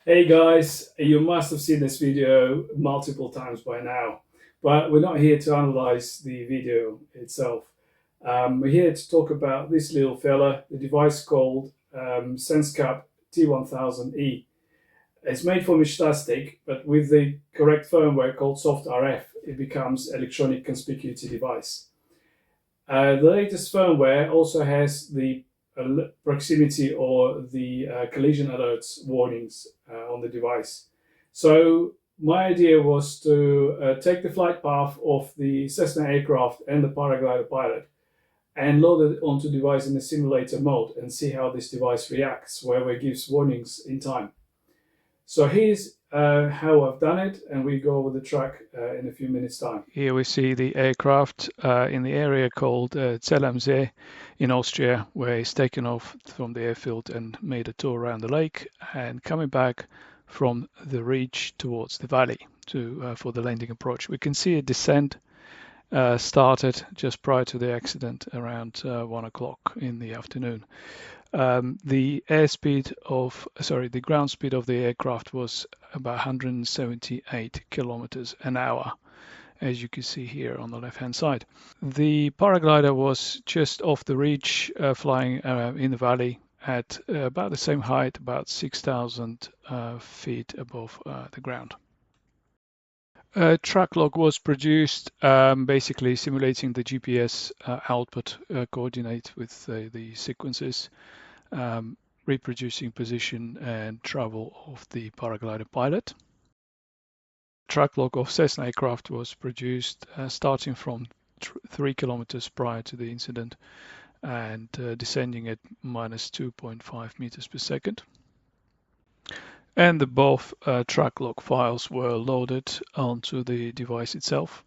Hey guys, you must have seen this video multiple times by now, but we're not here to analyze the video itself. We're here to talk about this little fella, the device called SenseCap T1000E. It's made from Mishtastic, but with the correct firmware called SoftRF, it becomes electronic conspicuity device. The latest firmware also has the proximity or the collision alerts warnings on the device. So my idea was to take the flight path of the Cessna aircraft and the paraglider pilot and load it onto the device in a simulator mode and see how this device reacts, where it gives warnings in time. So here's how I've done it, and we go over the track in a few minutes' time. Here we see the aircraft in the area called Zell-am-See in Austria, where it's taken off from the airfield and made a tour around the lake and coming back from the ridge towards the valley for the landing approach. We can see a descent started just prior to the accident around 1 o'clock in the afternoon. The ground speed of the aircraft was about 178 kilometers an hour, as you can see here on the left-hand side. The paraglider was just off the ridge, flying in the valley at about the same height, about 6,000 feet above the ground. A track log was produced, basically simulating the GPS output coordinate with the sequences, reproducing position and travel of the paraglider pilot. Track log of Cessna aircraft was produced starting from 3 kilometers prior to the incident and descending at minus 2.5 meters per second. And the both track log files were loaded onto the device itself.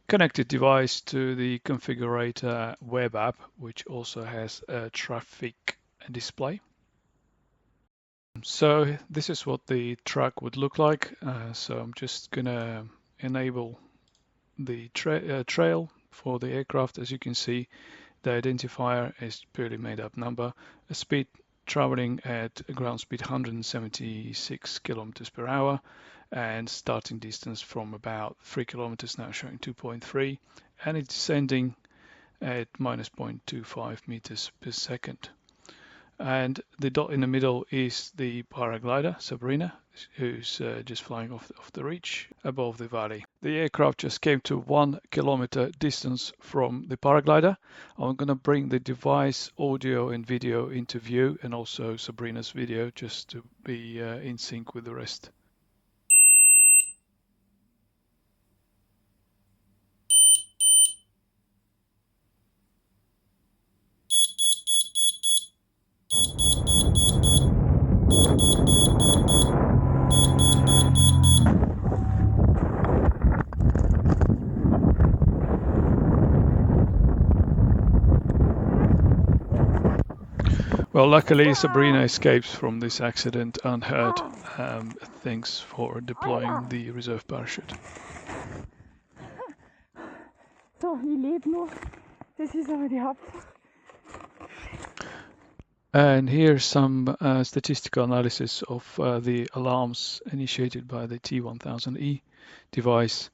Connected device to the configurator web app, which also has a traffic display. So this is what the track would look like. So I'm just gonna enable the trail for the aircraft. As you can see, the identifier is purely made up number. A speed traveling at a ground speed 176 kilometers per hour and starting distance from about 3 kilometers, now showing 2.3, and it's descending at minus 0.25 meters per second. And the dot in the middle is the paraglider, Sabrina, who's just flying off the ridge above the valley. The aircraft just came to 1 kilometer distance from the paraglider. I'm going to bring the device audio and video into view, and also Sabrina's video, just to be in sync with the rest. Well, luckily Sabrina escapes from this accident unhurt. Thanks for deploying the reserve parachute. So, ich lebe noch. Das ist aber die Hauptsache. And here's some statistical analysis of the alarms initiated by the T1000E device.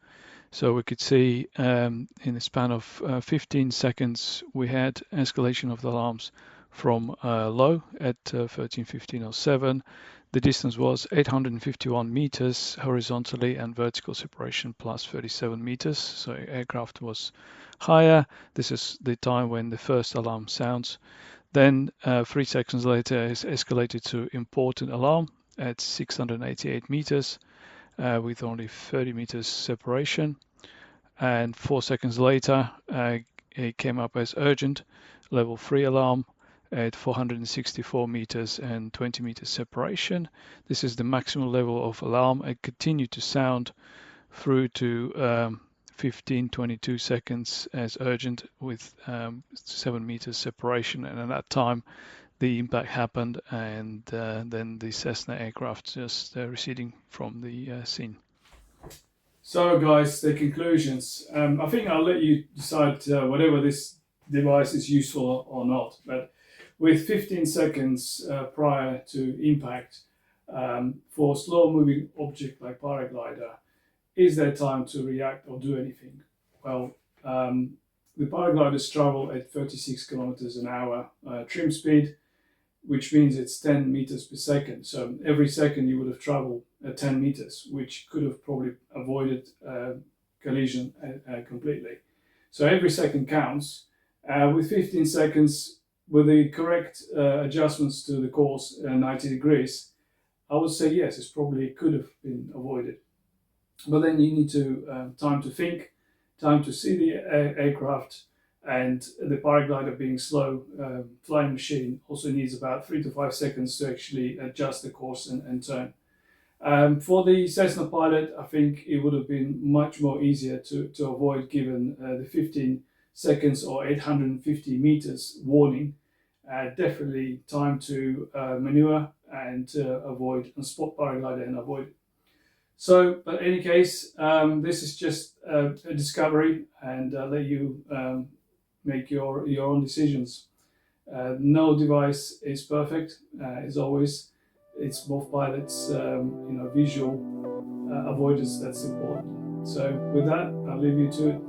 So we could see in the span of 15 seconds, we had escalation of the alarms from low at 13:15:07. The distance was 851 meters horizontally and vertical separation plus 37 meters. So aircraft was higher. This is the time when the first alarm sounds. Then 3 seconds later is escalated to important alarm at 688 meters with only 30 meters separation. And 4 seconds later it came up as urgent level 3 alarm at 464 meters and 20 meters separation. This is the maximum level of alarm. It continued to sound through to 15-22 seconds as urgent with 7 meters separation, and at that time the impact happened, and then the Cessna aircraft just receding from the scene. So guys, the conclusions. I think I'll let you decide whether this device is useful or not. But with 15 seconds prior to impact, for a slow-moving object like paraglider, is there time to react or do anything? Well, the paragliders travel at 36 kilometers an hour trim speed, which means it's 10 meters per second. So every second you would have traveled at 10 meters, which could have probably avoided collision completely. So every second counts. With 15 seconds, with the correct adjustments to the course, 90 degrees, I would say yes, it probably could have been avoided. But then you need to time to think, time to see the aircraft, and the paraglider being slow flying machine also needs about 3 to 5 seconds to actually adjust the course and turn. For the Cessna pilot, I think it would have been much more easier to avoid, given the 15 seconds or 850 meters warning. Definitely time to maneuver and avoid and spot paraglider and avoid it. So, but in any case, this is just a discovery, and let you make your own decisions. No device is perfect, as always. It's both pilots, visual avoidance that's important. So with that, I'll leave you to it.